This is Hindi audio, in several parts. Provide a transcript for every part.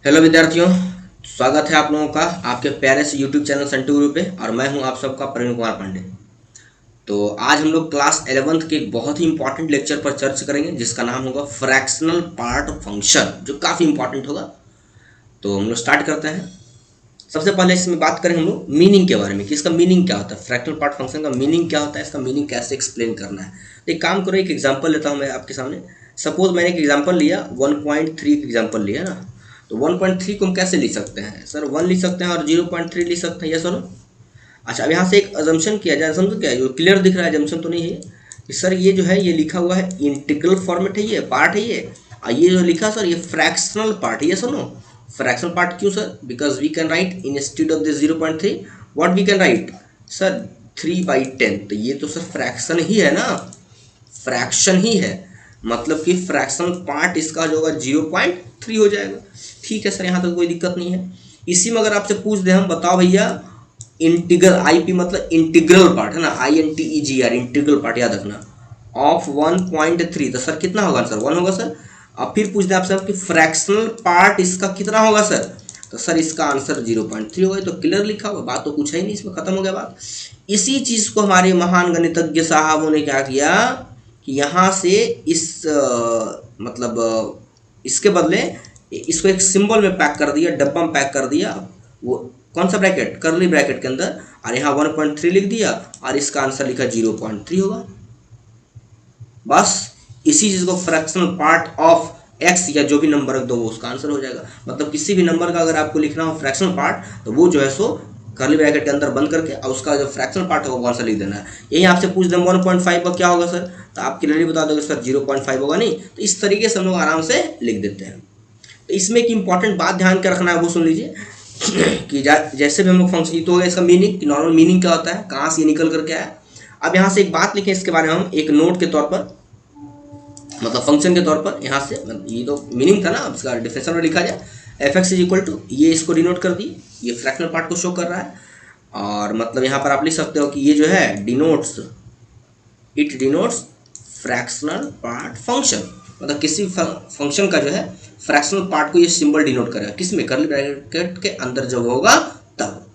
हेलो विद्यार्थियों, स्वागत है आप लोगों का आपके प्यारे से यूट्यूब चैनल संटू गुरु पे। और मैं हूं आप सबका प्रवीण कुमार पांडे। तो आज हम लोग क्लास 11th के एक बहुत ही इंपॉर्टेंट लेक्चर पर चर्चा करेंगे जिसका नाम होगा फ्रैक्शनल पार्ट फंक्शन, जो काफ़ी इंपॉर्टेंट होगा। तो हम लोग स्टार्ट करते हैं। सबसे पहले इसमें बात करें हम लोग मीनिंग के बारे में कि इसका मीनिंग क्या होता है, फ्रैक्शनल पार्ट फंक्शन का मीनिंग क्या होता है, इसका मीनिंग कैसे एक्सप्लेन करना है। तो एक काम करो, एक एग्जाम्पल लेता हूँ मैं आपके सामने। सपोज मैंने एक एग्जाम्पल लिया 1.3 एग्जाम्पल लिया ना। तो 1.3 को हम कैसे लिख सकते हैं सर? 1 लिख सकते हैं और 0.3 लिख सकते हैं, यस और नो? अच्छा, अब यहाँ से एक अजम्पशन किया जाए। अजम्पशन क्या है? जो क्लियर दिख रहा है, अजम्पशन तो नहीं है कि सर ये जो है ये लिखा हुआ है इंटीग्रल फॉर्मेट है, ये पार्ट है ये। और ये जो लिखा सर ये फ्रैक्शनल पार्ट है, यस और नो? फ्रैक्शनल पार्ट क्यों sir? Because we can write instead of this 0.3 what we can write sir 3/10। तो ये तो सर फ्रैक्शन ही है ना, फ्रैक्शन ही है। मतलब कि फ्रैक्शनल पार्ट इसका जो होगा 0.3 हो जाएगा। ठीक है सर, यहाँ तक कोई दिक्कत नहीं है। इसी में अगर आपसे पूछ दे हम, बताओ भैया इंटीग्रल, आईपी मतलब इंटीग्रल पार्ट है ना, INTEGR इंटीग्रल पार्ट याद रखना, ऑफ 1.3, तो सर कितना होगा सर? 1 होगा सर। अब फिर पूछ दे आपसे कि फ्रैक्शनल पार्ट इसका कितना होगा सर? तो सर इसका आंसर 0.3 होगा। तो क्लियर लिखा हुआ, बात तो कुछ है ही नहीं, इसमें खत्म हो गया बात। इसी चीज को हमारे महान गणितज्ञ साहबों ने क्या किया कि यहाँ से इस मतलब इसके बदले इसको एक सिंबल में पैक कर दिया, डब्बा में पैक कर दिया। वो कौन सा ब्रैकेट? कर्ली ब्रैकेट के अंदर। और यहाँ 1.3 लिख दिया और इसका आंसर लिखा 0.3 होगा। बस इसी चीज को फ्रैक्शनल पार्ट ऑफ एक्स या जो भी नंबर रख दो वो उसका आंसर हो जाएगा। मतलब किसी भी नंबर का अगर आपको लिखना हो फ्रैक्शनल पार्ट, तो वो जो है सो कर्ली ब्रैकेट के अंदर बंद करके और उसका जो फ्रैक्शनल पार्ट है वो कौन सा लिख देना है। यही आपसे पूछ दें 1.5 का क्या होगा सर, तो आप क्लियरली बता दोगे सर 0.5 होगा। नहीं तो इस तरीके से हम लोग आराम से लिख देते हैं। तो इसमें एक इंपॉर्टेंट बात ध्यान के रखना है, वो सुन लीजिए कि जैसे भी हम लोग फंक्शन, तो हो गया इसका मीनिंग कि नॉर्मल मीनिंग क्या होता है, कहाँ से ये निकल करके आया। अब यहाँ से एक बात लिखें इसके बारे में हम एक नोट के तौर पर, मतलब फंक्शन के तौर पर। यहाँ से ये तो मीनिंग था ना, अब इसका डिफिनेशन में लिखा जाए fx इज इक्वल टू, ये इसको डिनोट कर दी, ये फ्रैक्शनल पार्ट को शो कर रहा है। और मतलब यहाँ पर आप लिख सकते हो कि ये जो है denotes, it denotes fractional part function. मतलब किसी फंक्शन का जो है फ्रैक्शनल पार्ट को ये सिंबल डिनोट करेगा, किसमें? कर्ली ब्रैकेट के अंदर जब होगा तब।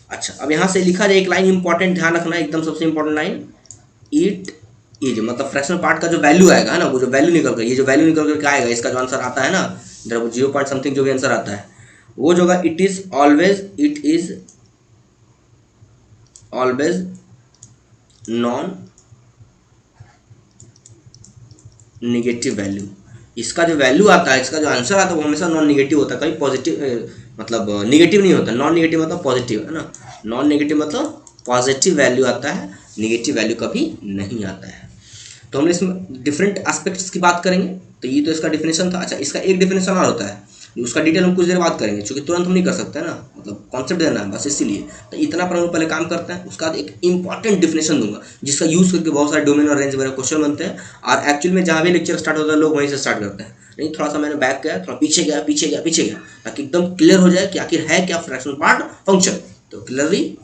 अच्छा, अब यहाँ से लिखा जाए एक लाइन इंपॉर्टेंट, ध्यान रखना एकदम सबसे इंपॉर्टेंट लाइन, इट इज मतलब फ्रैक्शनल पार्ट का जो वैल्यू आएगा है ना, वो जो वैल्यू निकल कर, ये जो वैल्यू निकल करके आएगा, इसका जो आंसर आता है ना, जब 0 पॉइंट समथिंग जो भी आंसर आता है वो जो होगा it is always non negative value. इसका जो वैल्यू आता है, इसका जो आंसर आता है वो हमेशा नॉन निगेटिव होता है, कभी पॉजिटिव मतलब निगेटिव नहीं होता। नॉन निगेटिव मतलब पॉजिटिव है ना, नॉन निगेटिव मतलब पॉजिटिव वैल्यू आता है, निगेटिव वैल्यू कभी नहीं आता है। तो हम इसमें डिफरेंट एस्पेक्ट्स की बात करेंगे। तो ये तो इसका डिफिनेशन था। अच्छा, इसका एक डिफिनेशन और होता है, उसका डिटेल हम कुछ देर बात करेंगे, क्योंकि तुरंत हम नहीं कर सकते ना, मतलब कॉन्सेप्ट देना है बस, इसीलिए तो इतना पर हम पहले काम करते हैं। उसके बाद एक इंपॉर्टेंट डिफिनेशन दूंगा जिसका यूज करके बहुत सारे डोमेन और रेंज वगैरह क्वेश्चन बनते हैं। और एक्चुअल में जहाँ भी लेक्चर स्टार्ट होता है लोग वहीं से स्टार्ट करते हैं। नहीं, थोड़ा सा मैंने बैक गया, थोड़ा पीछे गया, ताकि एकदम क्लियर हो जाए कि आखिर है क्या फ्रैक्शनल पार्ट फंक्शन। तो clearly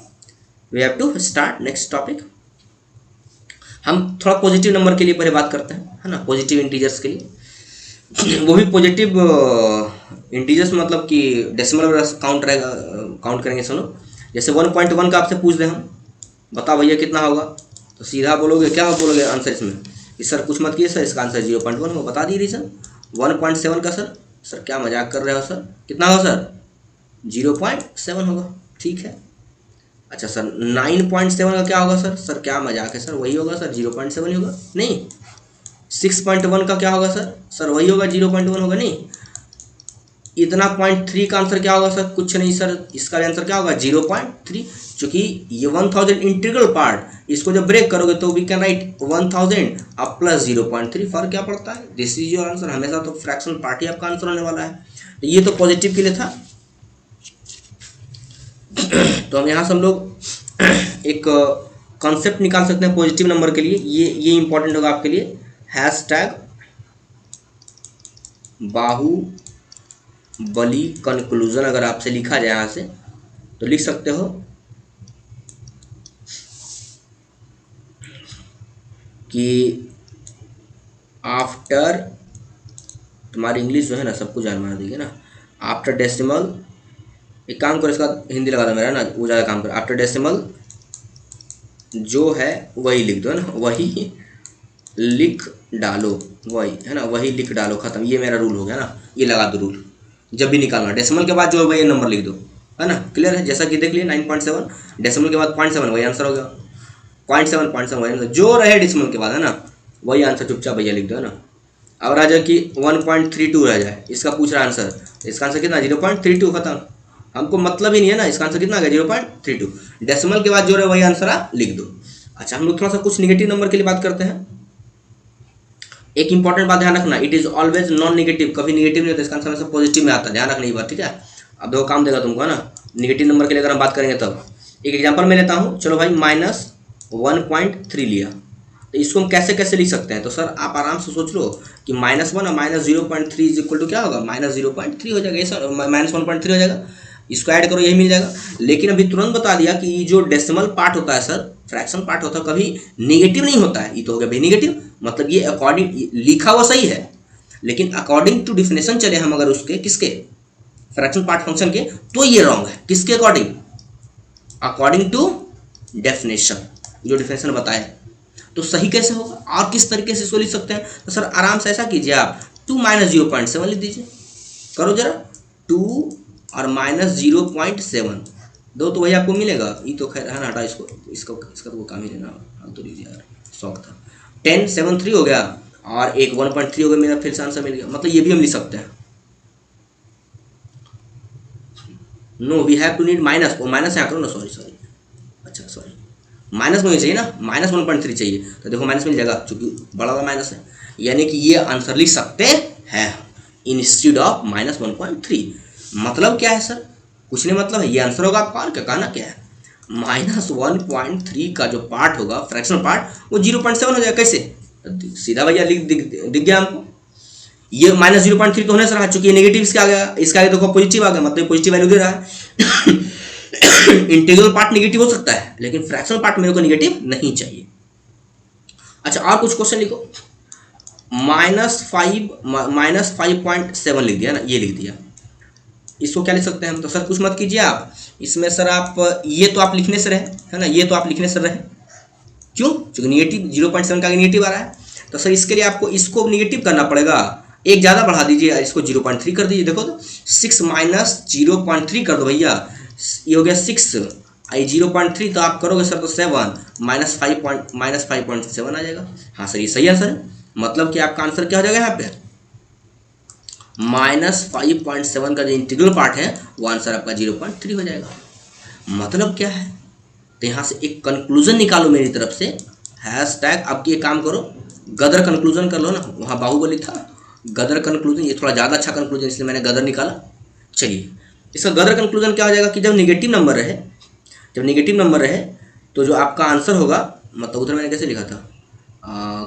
we have to start next topic. हम थोड़ा पॉजिटिव नंबर के लिए पहले बात करते हैं, है ना, पॉजिटिव इंटीजर्स के लिए। वो भी पॉजिटिव इंटीजर्स मतलब कि डेसिमल काउंट रहेगा, काउंट करेंगे। सुनो, जैसे 1.1 का आपसे पूछ दें हम, बताओ भैया कितना होगा, तो सीधा बोलोगे, क्या बोलोगे आंसर इसमें कि सर कुछ मत कीजिए सर, इसका आंसर 0.1 होगा। बता दी रीजन। 1.7 का सर क्या मजाक कर रहे हो सर, कितना होगा सर? 0.7 होगा। ठीक है। अच्छा सर 9.7 का क्या होगा सर? सर क्या मजाक है सर, वही होगा सर, 0.7 ही होगा। नहीं, 6.1 का क्या होगा सर? सर वही होगा, 0.1 होगा। नहीं, इतना 0.3 का आंसर क्या होगा सर? कुछ नहीं सर, इसका आंसर क्या होगा? 0.3। चूंकि ये 1000 इंटीग्रल पार्ट, इसको जब ब्रेक करोगे तो वी कैन राइट 1000 अब प्लस 0.3, फर्क क्या पड़ता है? This is your answer. हमेशा तो फ्रैक्शनल पार्ट ही आपका आंसर होने वाला है। तो ये तो पॉजिटिव के लिए था। तो हम यहाँ से हम लोग एक कॉन्सेप्ट निकाल सकते हैं पॉजिटिव नंबर के लिए। ये इंपॉर्टेंट होगा आपके लिए। हैशटैग बाहुबली कंक्लूजन अगर आपसे लिखा जाए यहाँ से तो लिख सकते हो कि आफ्टर, तुम्हारी इंग्लिश जो है ना सबको जान मार देगी ना, आफ्टर डेसिमल, एक काम करो इसका हिंदी लगा दो मेरा ना, वो ज़्यादा काम करो। आफ्टर डेसिमल जो है वही लिख दो ना, वही लिख डालो, वही है ना, वही लिख डालो, खत्म। ये मेरा रूल हो गया ना, ये लगा दो रूल। जब भी निकालना डेसिमल के बाद जो है वही नंबर लिख दो, है ना, क्लियर है। जैसा कि देख लिए 9.7 डेसिमल के बाद 0.7 वही आंसर हो गया, 0.7 वही आंसर, जो रहे डेसिमल के बाद है ना वही आंसर चुपचाप भैया लिख दो, है ना। अब आ जाए कि 1.32 रह जाए, इसका पूछ रहा आंसर, इसका आंसर कितना 0.32, खत्म। हमको मतलब ही नहीं है ना, इसका आंसर कितना आ गया 0.32। डेसिमल के बाद जो रहे वही आंसर आप लिख दो। अच्छा, हम लोग थोड़ा सा कुछ निगेटिव नंबर के लिए बात करते हैं। एक इंपॉर्टेंट बात ध्यान रखना, it is always non negative, कभी निगेटिव नहीं होता, इसका आंसर हमेशा पॉजिटिव में आता है, ध्यान रखना ये बात, ठीक है। अब दो काम देगा तुमको, है ना, निगेटिव नंबर के लिए अगर हम बात करेंगे तब। एक एग्जाम्पल मैं लेता हूँ, चलो भाई -1.3 लिया, तो इसको हम कैसे कैसे लिख सकते हैं। तो सर आप आराम से सोच लो कि -1 और -0.3 इज इक्वल टू क्या होगा, -0.3 हो जाएगा, ये सर -1.3 हो जाएगा, इसको ऐड करो यही मिल जाएगा। लेकिन अभी तुरंत बता दिया कि जो डेसिमल पार्ट होता है सर, फ्रैक्शन पार्ट होता है, कभी नेगेटिव नहीं होता है। ये तो हो गया भाई नेगेटिव, मतलब ये अकॉर्डिंग लिखा हुआ सही है, लेकिन अकॉर्डिंग टू डिफिनेशन चले हम अगर उसके, किसके, फ्रैक्शन पार्ट फंक्शन के, तो ये रॉन्ग है। किसके अकॉर्डिंग, अकॉर्डिंग टू डेफिनेशन, जो डिफिनेशन बताया। तो सही कैसे होगा और किस तरीके से इसको लिख सकते हैं। तो सर आराम से ऐसा कीजिए, आप 2 - 0.7 लिख दीजिए, करो जरा 2 और -0.7 दो तो वही आपको मिलेगा। ये तो खैर है ना, हटा इसको, इसका तो वो काम ही लेना, हाँ तो लीजिए यार, शौक था। 10 7 3 हो गया और एक 1.3 हो गया, मेरा फिर से आंसर मिल गया। मतलब ये भी हम लिख सकते हैं। No we have to need minus, वो माइनस यहाँ करो ना, सॉरी, अच्छा सॉरी, माइनस मुझे चाहिए ना, -1.3 चाहिए, तो देखो माइनस मिल जाएगा क्योंकि बड़ा वाला माइनस है, यानी कि ये आंसर लिख सकते हैं इंस्टेड ऑफ -1.3। मतलब क्या है सर, कुछ नहीं मतलब है, ये आंसर होगा आपका, और क्या कहना क्या है, -1.3 का जो पार्ट होगा फ्रैक्शनल पार्ट वो 0.7 हो जाएगा। कैसे, सीधा भैया दिख गया हमको, ये -0.3 तो होने से रहा, चूंकि ये नेगेटिव इसका आ गया, इसका आगे देखो पॉजिटिव आ गया, मतलब पॉजिटिव वैल्यू दे रहा है। इंटीग्रल पार्ट नेगेटिव हो सकता है, लेकिन फ्रैक्शनल पार्ट मेरे को नेगेटिव नहीं चाहिए। अच्छा, और कुछ क्वेश्चन लिखो। -5.7 लिख दिया ना, ये लिख दिया, इसको क्या लिख सकते हैं हम। तो सर कुछ मत कीजिए आप इसमें, सर आप ये तो आप लिखने से रहे, है ना, ये तो आप लिखने से रहे, क्यों, क्योंकि निगेटिव 0.7 का निगेटिव आ रहा है। तो सर इसके लिए आपको इसको निगेटिव करना पड़ेगा, एक ज़्यादा बढ़ा दीजिए, इसको 0.3 कर दीजिए। देखो तो 6 - 0.3 कर दो भैया, ये हो गया 6, 0.3 तो आप करोगे सर तो 7 -5.7 आ जाएगा। हाँ सर ये सही आंसर है, मतलब कि आपका आंसर क्या हो जाएगा यहाँ पे, -5.7 का जो इंटीग्रल पार्ट है वो आंसर आपका 0.3 हो जाएगा। मतलब क्या है, तो यहाँ से एक कंक्लूजन निकालो मेरी तरफ से, हैशटैग आपकी एक काम करो, गदर कंक्लूजन कर लो ना, वहाँ बाहुबली था, गदर कंक्लूजन, ये थोड़ा ज़्यादा अच्छा कंक्लूजन इसलिए मैंने गदर निकाला। चलिए इसका गदर कंक्लूजन क्या हो जाएगा कि जब नेगेटिव नंबर रहे तो जो आपका आंसर होगा, मतलब उधर मैंने कैसे लिखा था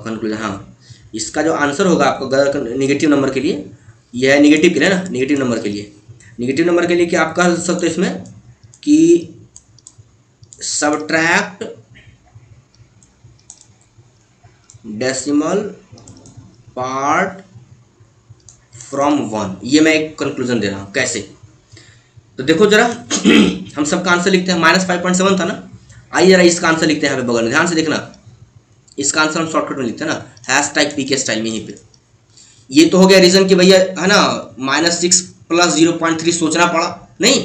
कंक्लूजन, हाँ इसका जो आंसर होगा आपका गदर नेगेटिव नंबर के लिए, यह है नेगेटिव के लिए ना, नेगेटिव नंबर के लिए क्या आप कह सकते हो इसमें कि सबट्रैक्ट डेसिमल पार्ट फ्रॉम 1, ये मैं एक कंक्लूजन दे रहा हूँ। कैसे, तो देखो जरा हम सबका आंसर लिखते हैं, -5.7 था ना, आइए जरा इसका आंसर लिखते हैं यहाँ पे बगल में, ध्यान से देखना, इसका आंसर हम शॉर्टकट में लिखते हैं ना, हैशटैग पीके स्टाइल में। यहीं पे ये तो हो गया रीजन कि भैया है ना, -6 + 0.3 सोचना पड़ा, नहीं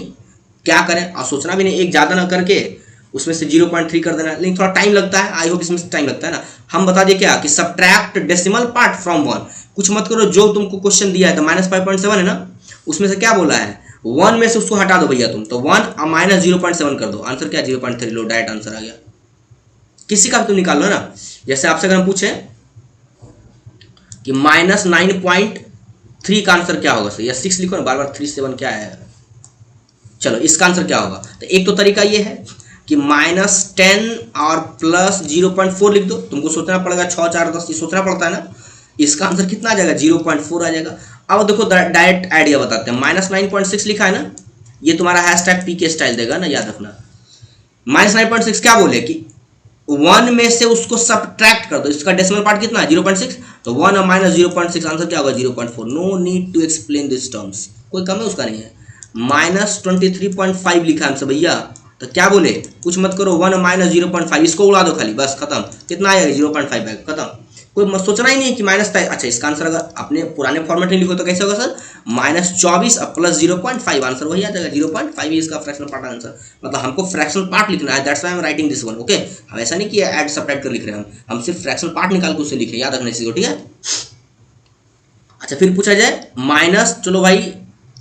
क्या करें, और सोचना भी नहीं, एक ज़्यादा ना करके उसमें से 0.3 कर देना, लेकिन थोड़ा टाइम लगता है, आई होप इसमें से टाइम लगता है ना। हम बता दिए क्या कि सबट्रैक्ट डेसिमल पार्ट फ्रॉम 1, कुछ मत करो, जो तुमको क्वेश्चन दिया है तो -5.7 है ना, उसमें से क्या बोला है 1 में से उसको हटा दो भैया तुम, तो 1 और -0.7 कर दो, आंसर क्या 0.3 लो, डायरेक्ट आंसर आ गया। किसी का भी तुम निकाल लो ना, जैसे आपसे अगर हम पूछें कि -9.3 का आंसर क्या होगा सर, या 6 लिखो ना, बार 3 7 क्या है, चलो इसका आंसर क्या होगा। तो एक तो तरीका ये है कि -10 और +0.4 लिख दो, तुमको सोचना पड़ेगा 6 4 10 ये सोचना पड़ता है ना, इसका आंसर कितना आ जाएगा 0.4 आ जाएगा। अब देखो डायरेक्ट आइडिया बताते हैं, -9.6 लिखा है ना, ये तुम्हारा हैशटैग पीके स्टाइल देगा ना, याद रखना। -9.6 क्या बोले कि 1 में से उसको सबट्रैक्ट कर दो, इसका डेसिमल पार्ट कितना है 0.6, तो 1 और माइनस 0.6 आंसर क्या होगा 0.4। No need to explain this terms, कोई कम है उसका नहीं है। माइनस 23.5 लिखा है हमसे भैया, तो क्या बोले कुछ मत करो, 1 माइनस 0.5 इसको उड़ा दो खाली, बस खत्म। कितना आएगा 0.5 आएगा, खत्म। कोई मत सोचना ही नहीं कि माइनस था। अच्छा इसका आंसर अगर आपने पुराने फॉर्मेट में लिखो तो कैसे होगा सर, माइनस 24 और प्लस 0.5 आंसर वही आ जाएगा 0.5 ही इसका फ्रैक्शनल पार्ट आंसर। मतलब हमको फ्रैक्शनल पार्ट लिखना है, that's why I am writing this one. Okay, हम ऐसा नहीं किया ऐड सब्ट्रैक्ट कर लिख रहे हैं, हम सिर्फ फ्रैक्शनल पार्ट निकाल के उसे लिखे, याद रखना इसी को, ठीक है। अच्छा फिर पूछा जाए माइनस, चलो भाई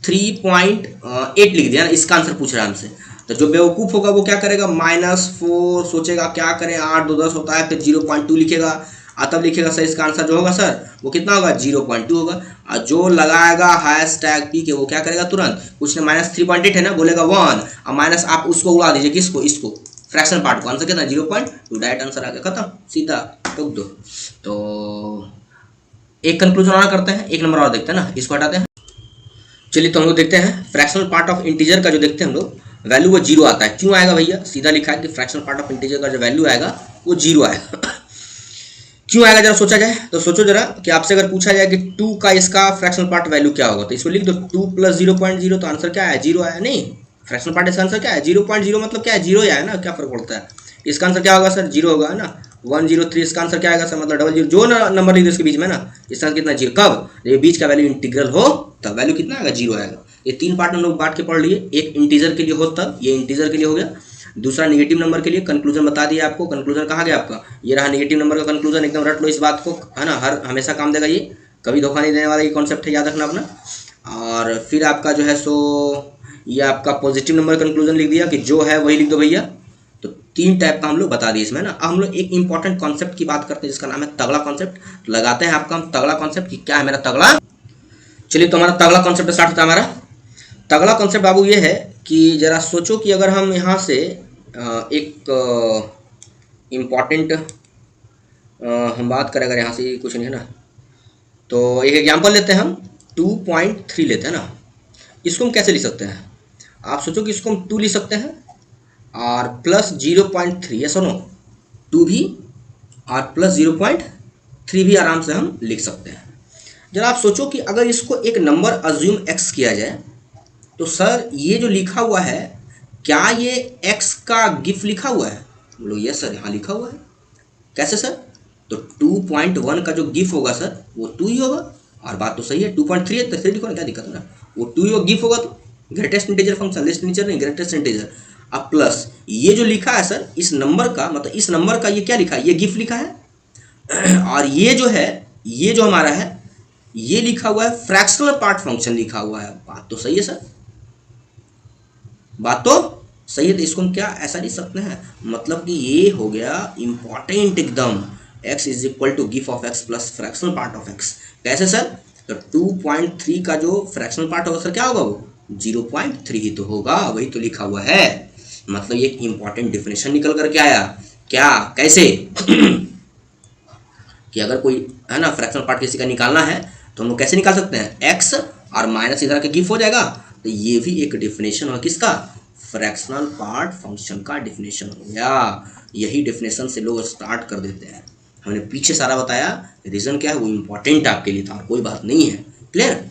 3.8 लिख दिया ना, इसका आंसर पूछ रहा है हमसे। तो जो बेवकूफ़ होगा वो क्या करेगा, -4 सोचेगा क्या करें, 8 2 10 होता है, फिर 0.2 लिखेगा, तब लिखेगा सर इसका आंसर जो होगा सर वो कितना होगा 0.2 होगा। और जो लगाएगा हैशटैग पी के वो क्या करेगा तुरंत, कुछ ने -3.8 है ना, बोलेगा 1 और माइनस आप उसको उड़ा दीजिए, किसको, इसको फ्रैक्शन पार्ट को, आंसर कितना 0.2, डायरेक्ट आंसर आ गया, खत्म, सीधा टोक दो। तो एक कंक्लूजन और करते हैं, एक नंबर और देखते हैं ना, इसको हटाते हैं। चलिए तो हम लोग देखते हैं फ्रैक्शनल पार्ट ऑफ इंटीजर का जो देखते हैं हम लोग, वैल्यू वो 0 आता है। क्यों आएगा भैया, सीधा लिखा है कि फ्रैक्शनल पार्ट ऑफ इंटीजर का जो वैल्यू आएगा वो 0 आएगा। क्यों आएगा जरा सोचा जाए, तो सोचो जरा कि आपसे अगर पूछा जाए कि 2 का इसका फ्रैक्शनल पार्ट वैल्यू क्या होगा, तो इसको लिख दो 2 प्लस 0.0, तो आंसर क्या है 0 आया। नहीं, फ्रैक्शनल पार्ट इसका आंसर क्या है 0.0, मतलब क्या है 0 ही आया ना, क्या फर्क पड़ता है। इसका आंसर क्या होगा सर 0 होगा ना, 103 इसका आंसर क्या आएगा सर, मतलब 00 जो नंबर लिख दो इसके बीच में ना, इसका आंसर कितना 0, कब ये बीच का वैल्यू इंटीग्रल हो तब वैल्यू कितना आएगा 0 आएगा। ये 3 पार्ट हम लोग बांट के पढ़ लिए, एक इंटीजर के लिए हो तब, ये इंटीजर के लिए हो गया, दूसरा नेगेटिव नंबर के लिए कंक्लूजन बता दिया आपको। कंक्लूजन कहाँ गया आपका, ये रहा नेगेटिव नंबर का कंक्लूजन, एकदम रट लो इस बात को, है ना, हमेशा काम देगा, ये कभी धोखा नहीं देने वाला, ये कॉन्सेप्ट है, याद रखना अपना। और फिर आपका जो है सो ये आपका पॉजिटिव नंबर कंक्लूजन लिख दिया कि जो है वही लिख दो भैया। तो 3 टाइप का हम लोग बता दिए इसमें ना। अब हम लोग एक इंपॉर्टेंट कॉन्सेप्ट की बात करते हैं जिसका नाम है तगड़ा कॉन्सेप्ट। तो लगाते हैं आपका हम तगड़ा कॉन्सेप्ट कि क्या है मेरा तगड़ा। चलिए तो हमारा तगड़ा कॉन्सेप्ट स्टार्ट होता है। हमारा तगड़ा कॉन्सेप्ट बाबू ये है कि जरा सोचो कि अगर हम यहाँ से एक इम्पॉर्टेंट हम बात करें, अगर यहाँ से कुछ नहीं है ना, तो एक एग्जांपल लेते हैं हम 2.3 लेते हैं ना। इसको हम कैसे लिख सकते हैं, आप सोचो कि इसको हम 2 लिख सकते हैं और प्लस 0.3, ये सुनो 2 भी और प्लस 0.3 भी आराम से हम लिख सकते हैं। जरा आप सोचो कि अगर इसको एक नंबर अज्यूम x किया जाए तो सर ये जो लिखा हुआ है क्या ये x का गिफ लिखा हुआ है, बोलो यस सर यहाँ लिखा हुआ है। कैसे सर, तो 2.1 का जो गिफ होगा सर वो 2 ही होगा, और बात तो सही है 2.3 है तो 3 लिखो ना, क्या दिक्कत है ना, वो 2 ही गिफ होगा। तो greatest integer function, list integer नहीं, ग्रेटेस्ट इंटीजर। अब प्लस ये जो लिखा है सर इस नंबर का, मतलब इस नंबर का ये क्या लिखा है, ये गिफ लिखा है, और ये जो है ये जो हमारा है ये लिखा हुआ है फ्रैक्शनल पार्ट फंक्शन लिखा हुआ है। बात तो सही है सर, बात तो सही है। तो इसको हम क्या ऐसा लिख सकते हैं, मतलब कि ये हो गया इंपॉर्टेंट एकदम, x is equal to GIF of x plus fractional part of x। कैसे सर, तो 2.3 का जो फ्रैक्शनल पार्ट होगा सर क्या होगा वो 0.3 ही तो होगा, वही तो लिखा हुआ है। मतलब ये एक इंपॉर्टेंट डिफिनेशन निकल करके आया। क्या कैसे कि अगर कोई है ना फ्रैक्शनल पार्ट किसी का निकालना है तो हम लोग कैसे निकाल सकते हैं, x और माइनस इधर का गिफ हो जाएगा। तो ये भी एक डिफिनेशन हो किसका, फ्रैक्शनल पार्ट फंक्शन का डिफिनेशन हो गया। यही डिफिनेशन से लोग स्टार्ट कर देते हैं। हमने पीछे सारा बताया, रीजन क्या है वो इंपॉर्टेंट आपके लिए था, कोई बात नहीं है, क्लियर।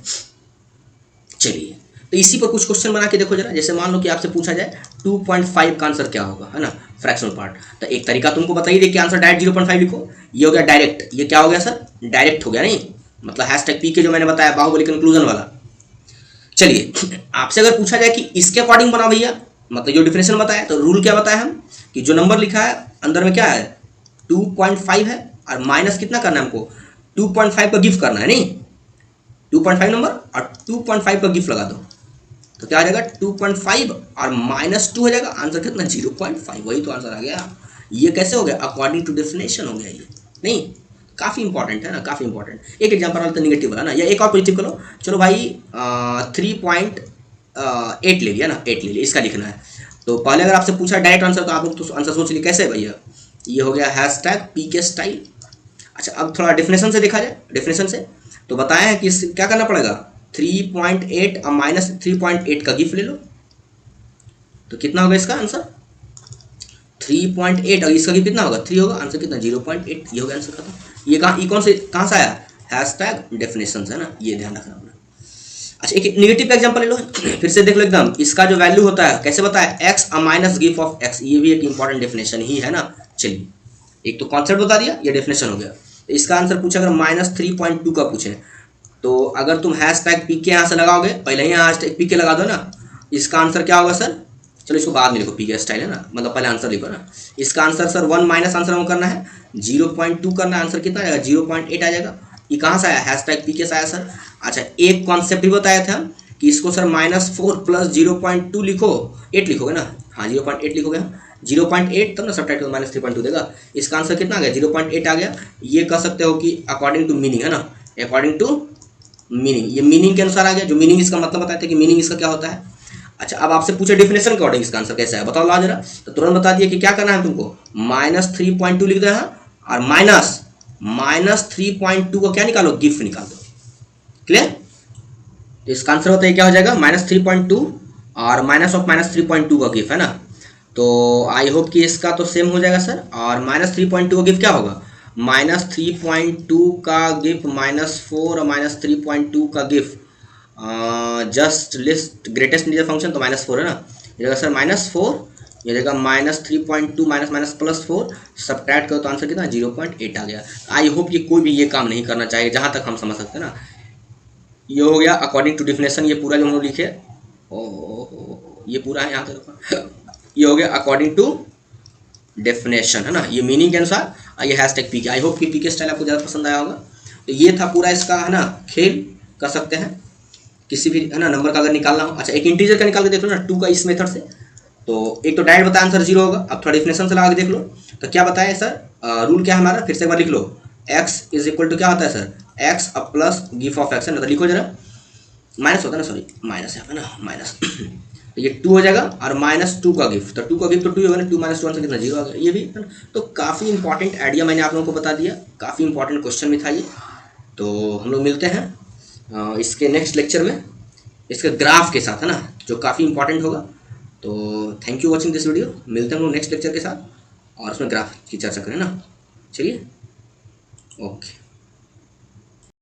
चलिए तो इसी पर कुछ क्वेश्चन बना के देखो जरा। जैसे मान लो कि आपसे पूछा जाए 2.5 का आंसर क्या होगा, है ना, फ्रैक्शनल पार्ट। तो एक तरीका तुमको बताइए, देखिए आंसर डायरेक्ट 0.5 लिखो, ये हो गया डायरेक्ट, ये क्या हो गया सर डायरेक्ट हो गया, नहीं मतलब हैशटैग पी के जो मैंने बताया बाहुबली कंक्लूजन वाला। चलिए आपसे अगर पूछा जाए कि इसके अकॉर्डिंग बना भैया, मतलब जो डिफिनेशन बताया, तो रूल क्या बताया हम कि जो नंबर लिखा है अंदर में क्या है 2.5 है, और माइनस कितना करना है हमको 2.5 का गिफ्ट करना है, नहीं 2.5 नंबर और 2.5 का गिफ्ट लगा दो तो क्या आ जाएगा 2.5 और -2 हो जाएगा, आंसर कितना 0.5, वही तो आंसर आ गया। ये कैसे हो गया, अकॉर्डिंग टू डेफिनेशन हो गया ये, नहीं काफ़ी इंपॉर्टेंट है ना, काफ़ी इंपॉर्टेंट। एक एग्जांपल वाला तो निगेटिव वाला ना, या एक और पॉजिटिव करो। चलो भाई 3.8 ले लिया ना, 8 ले लिया, इसका लिखना है। तो पहले अगर आपसे पूछा डायरेक्ट आंसर तो आप लोग तो आंसर सोच लिए कैसे भैया, ये हो गया हैशटैग पी के स्टाइल। अच्छा अब थोड़ा डेफिनेशन से देखा जाए, डेफिनेशन से तो बताया है कि क्या करना पड़ेगा 3.8 और -3.8 का गिफ्ट ले लो, तो कितना होगा इसका आंसर, 3.8 और इसका कितना होगा 3 होगा, आंसर कितना 0.8, ये हो गया आंसर खत्म। ये कहाँ से आया, हैशटैग डेफिनेशन है ना, ये ध्यान रखना अपना। अच्छा एक निगेटिव एग्जांपल ले लो फिर से देख लो एकदम, इसका जो वैल्यू होता है कैसे बताया, x minus GIF of x, ये भी एक इंपॉर्टेंट डेफिनेशन ही है ना। चलिए एक तो कॉन्सेप्ट बता दिया, ये डेफिनेशन हो गया। तो इसका आंसर पूछे अगर -3.2 का पूछे, तो अगर तुम हैशटैग पीके यहाँ से लगाओगे, पहले ही यहाँ हैशटैग पीके लगा दो ना, इसका आंसर क्या होगा सर, चलो इसको बाद में लिखो, पीके स्टाइल है ना, मतलब पहले आंसर लिखो ना। इसका आंसर सर 1 माइनस आंसर हमको करना है 0.2 करना है, आंसर कितना आएगा 0.8 आ जाएगा। ये कहाँ से आया, हैशटैग पीके से आया सर। अच्छा एक कॉन्सेप्ट भी बताया था कि इसको सर -4 प्लस 0.2 लिखो, 8 लिखोगे ना, हाँ 0.8 लिखोगे, 0.8 तब ना सब्ट्रैक्ट -3.2 देगा। इसका आंसर कितना आ गया 0.8 आ गया। ये कह सकते हो कि अकॉर्डिंग टू मीनिंग है ना, अकॉर्डिंग टू मीनिंग, ये मीनिंग के अनुसार आ गया, जो मीनिंग इसका मतलब बताते हैं कि मीनिंग इसका क्या होता है। अच्छा अब आपसे पूछे डेफिनेशन के अकॉर्डिंग इसका आंसर कैसा है, बताओ ला जरा, तो तुरंत बता दिया कि क्या करना है तुमको, -3.2 लिख दो और -3.2 को क्या निकालो, गिफ्ट निकाल दो। क्लियर, तो इसका आंसर होता है क्या हो जाएगा -3.2 और -3.2 का गिफ्ट है ना। तो आई होप कि इसका तो सेम हो जाएगा सर, और -3.2 का गिफ्ट क्या होगा, -3.2 का गिफ्ट -4 और -3.2 का gift just list greatest integer function, तो -4 है ना, ये जगह सर -4, ये जगह -3.2 माइनस +4 सब्ट्रैक्ट करो तो आंसर कितना 0.8 आ गया। आई होप ये कोई भी ये काम नहीं करना चाहिए जहाँ तक हम समझ सकते हैं ना। ये हो गया अकॉर्डिंग टू डेफिनेशन, ये पूरा जो हम लोग लिखे, ओ ये पूरा है यहाँ तक, ये हो गया अकॉर्डिंग टू डेफिनेशन है ना, ये मीनिंग के अनुसार। ये हैशटैग पीके, आई होप कि पीके स्टाइल आपको ज़्यादा पसंद आया होगा। तो ये था पूरा इसका है ना खेल, कर सकते हैं किसी भी है ना नंबर का अगर निकालना हो। अच्छा एक इंटीजर का निकाल के देख लो ना 2 का इस मेथड से, तो एक तो डायरेक्ट बताया आंसर 0 होगा। अब थोड़ा डेफिनेशन से लगा के देख लो, तो क्या बताया सर, रूल क्या है हमारा, फिर से एक बार लिख लो, x इज इक्वल टू क्या होता है सर, x अब प्लस गिफ ऑफ x है ना, तो लिखो जरा, माइनस होता है ना, सॉरी माइनस है ना, माइनस तो ये 2 हो जाएगा और -2 का गिफ्ट, तो 2 का गिफ्ट तो 2 होगा ना, 2 - 2 आंसर कितना 0 आ गया, ये भी है ना। तो काफ़ी इंपॉर्टेंट आइडिया मैंने आप लोगों को बता दिया, काफ़ी इंपॉर्टेंट क्वेश्चन भी था ये। तो हम लोग मिलते हैं इसके नेक्स्ट लेक्चर में इसके ग्राफ के साथ है ना, जो काफ़ी इंपॉर्टेंट होगा। तो thank you watching this video, मिलते हैं हम लोग नेक्स्ट लेक्चर के साथ और उसमें ग्राफ की चर्चा करें ना। चलिए ओके।